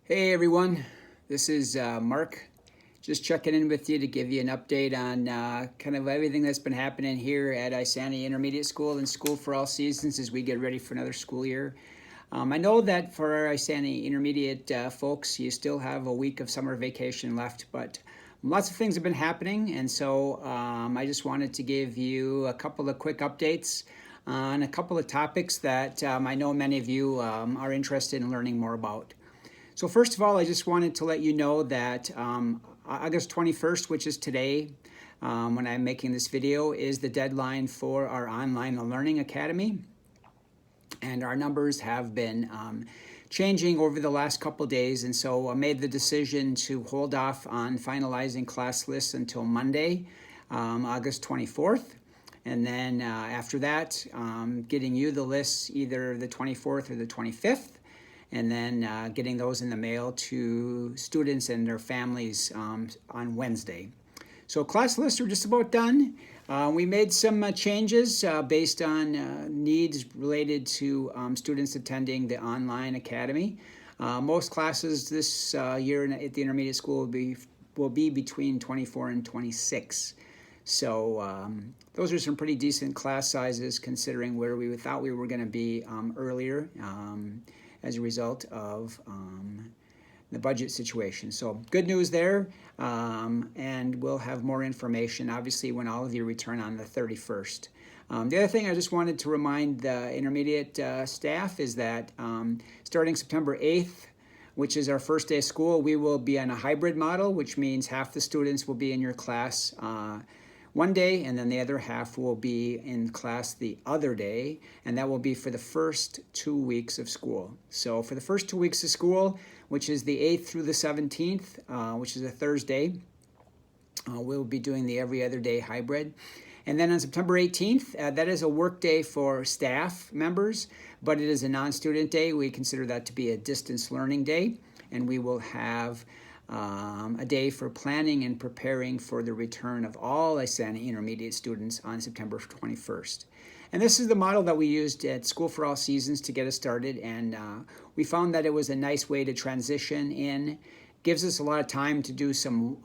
Hey everyone, this is Mark. Just checking in with you to give you an update on kind of everything that's been happening here at Isani Intermediate School and School for All Seasons as we get ready for another school year. I know that for our Isani Intermediate folks, you still have a week of summer vacation left, but lots of things have been happening, and so I just wanted to give you a couple of quick updates on a couple of topics that I know many of you are interested in learning more about. So first of all, I just wanted to let you know that August 21st, which is today, when I'm making this video, is the deadline for our online learning academy. And our numbers have been changing over the last couple days, and so I made the decision to hold off on finalizing class lists until Monday, August 24th. And then after that, getting you the lists either the 24th or the 25th, and then getting those in the mail to students and their families on Wednesday. So class lists are just about done. We made some changes based on needs related to students attending the online academy. Most classes this year at the intermediate school will be between 24 and 26. So those are some pretty decent class sizes considering where we thought we were going to be earlier as a result of the budget situation. So good news there, and we'll have more information obviously when all of you return on the 31st. The other thing I just wanted to remind the intermediate staff is that starting September 8th, which is our first day of school, we will be on a hybrid model, which means half the students will be in your class one day, and then the other half will be in class the other day, and that will be for the first 2 weeks of school. So for the first 2 weeks of school, which is the 8th through the 17th, which is a Thursday, we'll be doing the every other day hybrid. And then on September 18th, that is a work day for staff members, but it is a non-student day. We consider that to be a distance learning day, and we will have a day for planning and preparing for the return of all Isani Intermediate students on September 21st. And this is the model that we used at School for All Seasons to get us started, and we found that it was a nice way to transition in. Gives us a lot of time to do some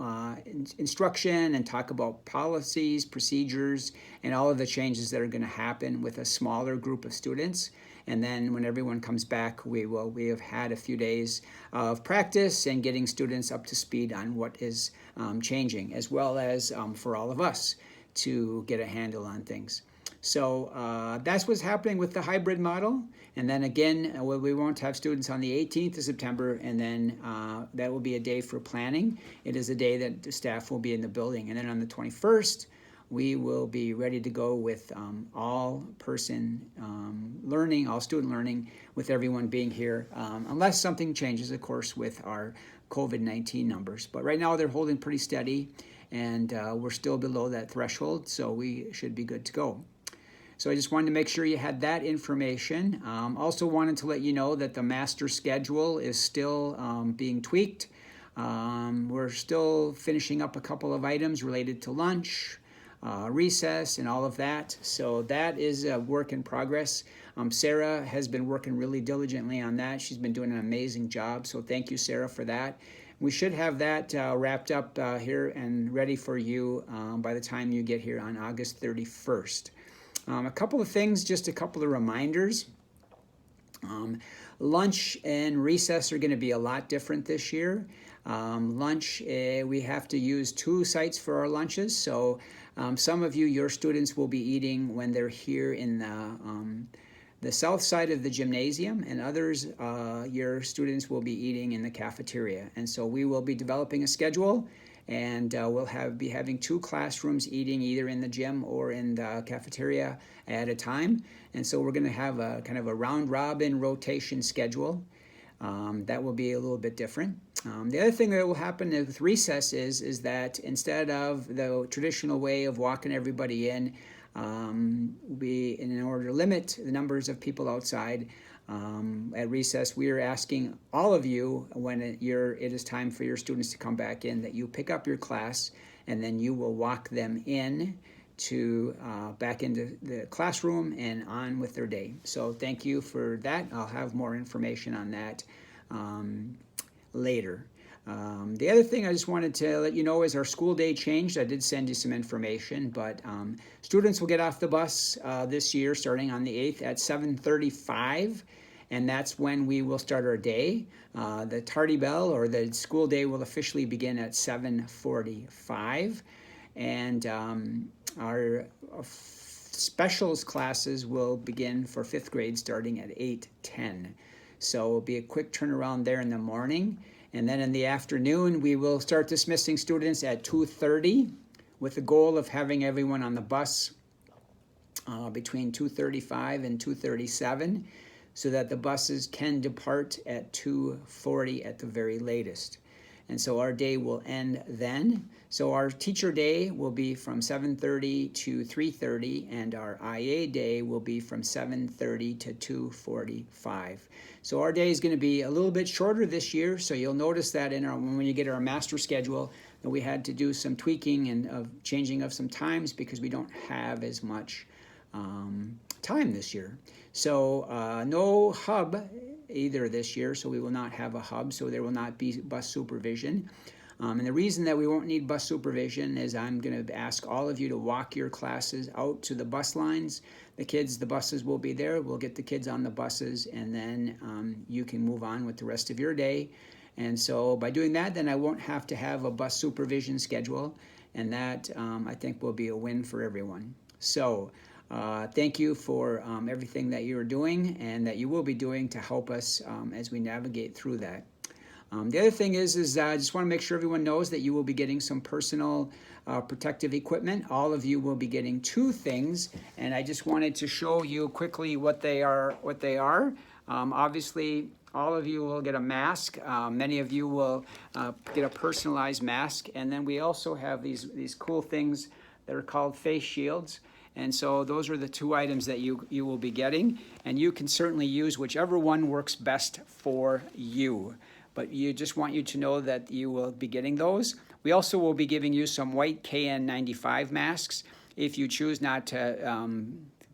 instruction and talk about policies, procedures, and all of the changes that are going to happen with a smaller group of students. And then when everyone comes back, we have had a few days of practice and getting students up to speed on what is changing, as well as for all of us to get a handle on things. So that's what's happening with the hybrid model. And then again, we won't have students on the 18th of September, and then that will be a day for planning. It is a day that the staff will be in the building. And then on the 21st, we will be ready to go with all-person learning, all-student learning, with everyone being here, unless something changes, of course, with our COVID-19 numbers. But right now, they're holding pretty steady, and we're still below that threshold, so we should be good to go. So I just wanted to make sure you had that information. Also wanted to let you know that the master schedule is still being tweaked. We're still finishing up a couple of items related to lunch, recess, and all of that. So that is a work in progress. Sarah has been working really diligently on that. She's been doing an amazing job. So thank you, Sarah, for that. We should have that wrapped up here and ready for you by the time you get here on August 31st. A couple of things, just a couple of reminders. Lunch and recess are going to be a lot different this year. Lunch, we have to use 2 sites for our lunches. So some of you, your students, will be eating when they're here in the south side of the gymnasium, and others, your students will be eating in the cafeteria. And so we will be developing a schedule, and we'll be having 2 classrooms eating either in the gym or in the cafeteria at a time. And so we're going to have a kind of a round-robin rotation schedule. That will be a little bit different. The other thing that will happen with recess is that instead of the traditional way of walking everybody in order to limit the numbers of people outside, at recess, we are asking all of you, when it is time for your students to come back in, that you pick up your class and then you will walk them in to back into the classroom and on with their day. So thank you for that. I'll have more information on that later. The other thing I just wanted to let you know is our school day changed. I did send you some information, but students will get off the bus this year starting on the 8th at 7:35, and that's when we will start our day. The tardy bell or the school day will officially begin at 7:45, and our specials classes will begin for 5th grade starting at 8:10. So it'll be a quick turnaround there in the morning. And then in the afternoon, we will start dismissing students at 2:30 with the goal of having everyone on the bus between 2:35 and 2:37 so that the buses can depart at 2:40 at the very latest. And so our day will end then. So our teacher day will be from 7:30 to 3:30, and our IA day will be from 7:30 to 2:45. So our day is going to be a little bit shorter this year. So you'll notice that when you get our master schedule, that we had to do some tweaking and changing of some times because we don't have as much time this year. So no hub either this year, so we will not have a hub, so there will not be bus supervision. And the reason that we won't need bus supervision is I'm going to ask all of you to walk your classes out to the bus lines. The buses will be there. We'll get the kids on the buses, and then you can move on with the rest of your day. And so by doing that, then I won't have to have a bus supervision schedule, and that I think will be a win for everyone. So thank you for everything that you're doing and that you will be doing to help us as we navigate through that. The other thing is I just want to make sure everyone knows that you will be getting some personal protective equipment. All of you will be getting 2 things, and I just wanted to show you quickly what they are. Obviously, all of you will get a mask. Many of you will get a personalized mask, and then we also have these cool things that are called face shields. And so those are the 2 items that you will be getting, and you can certainly use whichever one works best for you. But just want you to know that you will be getting those. We also will be giving you some white KN95 masks if you choose not to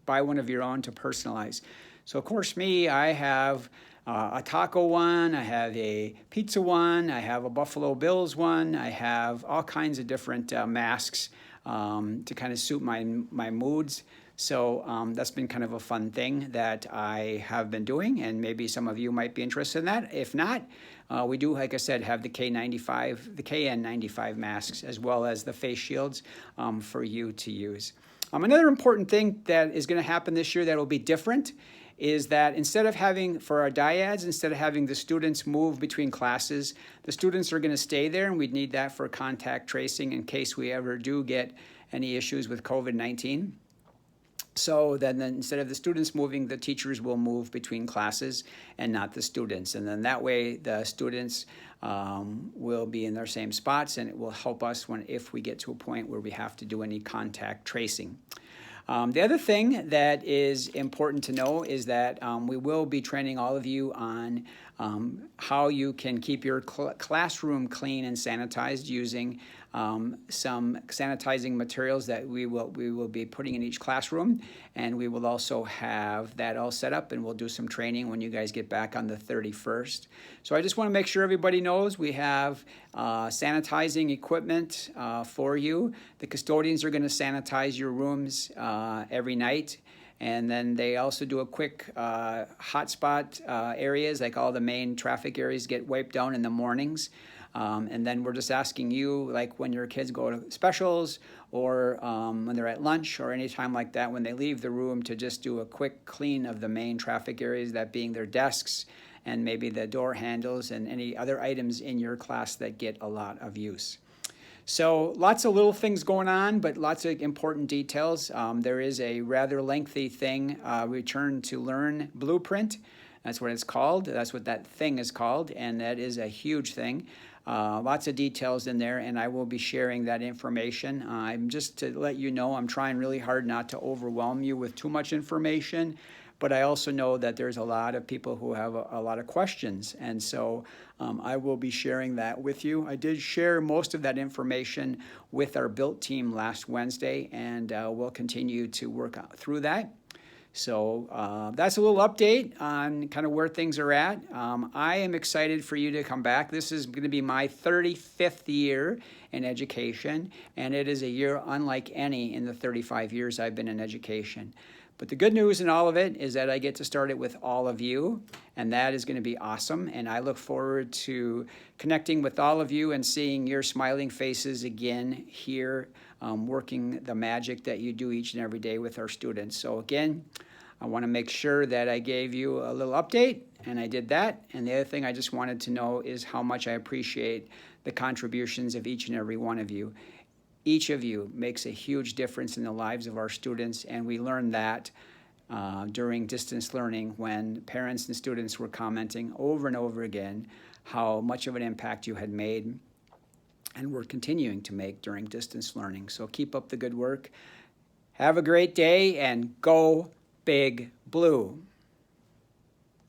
buy one of your own to personalize. So of course I have a taco one, I have a pizza one, I have a Buffalo Bills one, I have all kinds of different masks to kind of suit my moods. So that's been kind of a fun thing that I have been doing, and maybe some of you might be interested in that. If not, we do, like I said, have the KN95 masks as well as the face shields for you to use. Another important thing that is going to happen this year that will be different is that instead of having, for our dyads, instead of having the students move between classes, the students are going to stay there, and we'd need that for contact tracing in case we ever do get any issues with COVID-19. So then instead of the students moving, the teachers will move between classes and not the students. And then that way the students will be in their same spots, and it will help us if we get to a point where we have to do any contact tracing. The other thing that is important to know is that we will be training all of you on how you can keep your classroom clean and sanitized using some sanitizing materials that we will be putting in each classroom, and we will also have that all set up, and we'll do some training when you guys get back on the 31st. So I just want to make sure everybody knows we have sanitizing equipment for you. The custodians are going to sanitize your rooms every night. And then they also do a quick hotspot areas, like all the main traffic areas get wiped down in the mornings. And then we're just asking you, like when your kids go to specials or when they're at lunch or any time like that, when they leave the room, to just do a quick clean of the main traffic areas, that being their desks and maybe the door handles and any other items in your class that get a lot of use. So lots of little things going on, but lots of important details. There is a rather lengthy thing, Return to Learn blueprint. That's what it's called. That's what that thing is called, and that is a huge thing. Lots of details in there, and I will be sharing that information. Just to let you know, I'm trying really hard not to overwhelm you with too much information, but I also know that there's a lot of people who have a lot of questions, and so I will be sharing that with you. I did share most of that information with our Built team last Wednesday, and we'll continue to work through that. So that's a little update on kind of where things are at. I am excited for you to come back. This is going to be my 35th year in education, and it is a year unlike any in the 35 years I've been in education. But the good news in all of it is that I get to start it with all of you, and that is going to be awesome. And I look forward to connecting with all of you and seeing your smiling faces again here, working the magic that you do each and every day with our students. So again, I want to make sure that I gave you a little update, and I did that. And the other thing I just wanted to know is how much I appreciate the contributions of each and every one of you. Each of you makes a huge difference in the lives of our students, and we learned that during distance learning when parents and students were commenting over and over again how much of an impact you had made and were continuing to make during distance learning. So keep up the good work. Have a great day, and go Big Blue.